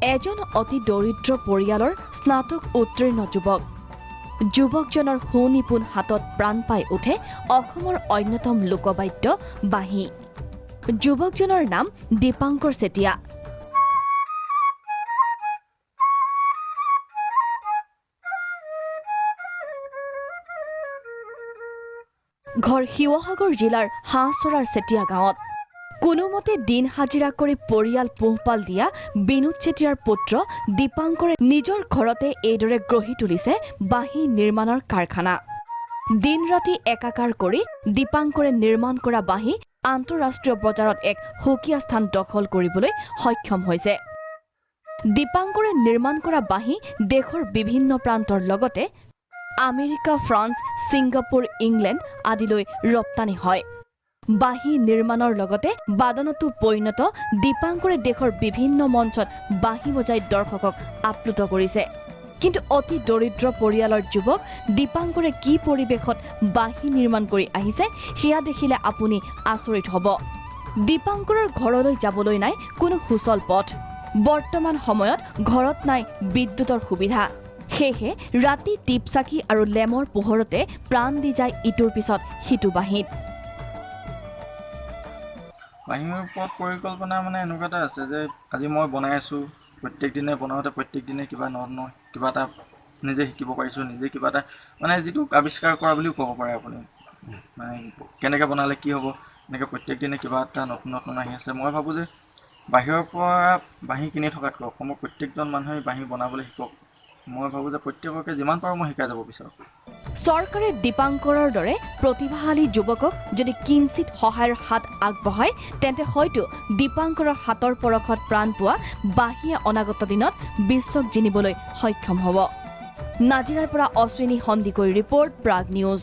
এজন অতি দৰিদ্ৰ পৰিয়ালৰ স্নাতক উত্তীৰ্ণ যুৱক যুৱকজনৰ সুনিপুণ হাতত প্ৰাণ পাই উঠে অসমৰ অন্যতম লোকবাদ্য বাঁহী যুৱকজনৰ নাম দীপাংকৰ চেতিয়া ঘৰ শিৱসাগৰ জিলাৰ হাঁহচৰাৰ চেতিয়া গাঁৱত কোনোমতে দিন হাজিৰা কৰি পৰিয়াল পোহপাল দিয়া বিনোদ চেতিয়াৰ পুত্ৰ দীপাংকৰে নিজৰ ঘৰতে এইদৰে গঢ়ি তুলিছে বাঁহী নিৰ্মাণৰ কাৰখানা দিন ৰাতি একাকাৰ কৰি দীপাংকৰে নিৰ্মাণ কৰা বাঁহী আন্তঃৰাষ্ট্ৰীয় বজাৰত এক সুকীয়া স্থান দখল কৰিবলৈ সক্ষম হৈছে দীপাংকৰে নিৰ্মাণ কৰা বাঁহী দেশৰ বিভিন্ন প্ৰান্তৰ লগতে আমেৰিকা ফ্ৰান্স ছিংগাপুৰ ইংলেণ্ড আদিলৈ ৰপ্তানি হয় বাঁহী নিৰ্মাণৰ লগতে বাদনতো পৰিণত দীপাংকৰে দেশৰ বিভিন্ন মঞ্চত বাঁহী বজাই দৰ্শকক আপ্লুত কৰিছে কিন্তু অতি দৰিদ্ৰ পৰিয়ালৰ যুৱক দীপাংকৰে কি পৰিৱেশত বাঁহী নিৰ্মাণ কৰি আহিছে হিয়া দেখিলে আপুনি আচৰিত হ'ব দীপাংকৰৰ ঘৰলৈ যাবলৈ নাই কোনো সুচল পথ বৰ্তমান সময়ত ঘৰত নাই বিদ্যুতৰ সুবিধা সেয়ে ৰাতি টিপচাকি আৰু লেমৰ পোহৰতে প্ৰাণ দি যায় ইটোৰ পিছত হিটু বাঁহীত বাঁহীৰ ওপৰত পৰিকল্পনা মানে এনেকুৱা এটা আছে যে আজি মই বনাই আছোঁ প্ৰত্যেক দিনে বনাওঁতে প্ৰত্যেক দিনে কিবা কিবা এটা নিজে শিকিব পাৰিছোঁ নিজে কিবা এটা মানে যিটো আৱিষ্কাৰ কৰা বুলিও ক'ব পাৰে আপুনি মানে কেনেকৈ বনালে কি হ'ব এনেকৈ প্ৰত্যেক দিনে কিবা এটা নতুন আহি আছে মই ভাবোঁ যে বাহিৰৰ পৰা বাঁহী কিনি থকাতকৈ অসমৰ প্ৰত্যেকজন মানুহে বাঁহী বনাবলৈ শিকক মই ভাবোঁ যে প্ৰত্যেককে যিমান পাৰোঁ মই শিকাই যাব বিচাৰোঁ চৰকাৰে দীপাংকৰৰ দৰে প্ৰতিভাশালী যুৱকক যদি কিঞ্চিত সহায়ৰ হাত আগবঢ়ায় তেন্তে হয়তো দীপাংকৰৰ হাতৰ পৰশত প্ৰাণ পোৱা বাঁহীয়ে অনাগত দিনত বিশ্বক জিনিবলৈ সক্ষম হ'ব নাজিৰাৰ পৰা অশ্বিনী সন্দিকৈ ৰিপৰ্ট প্ৰাগ নিউজ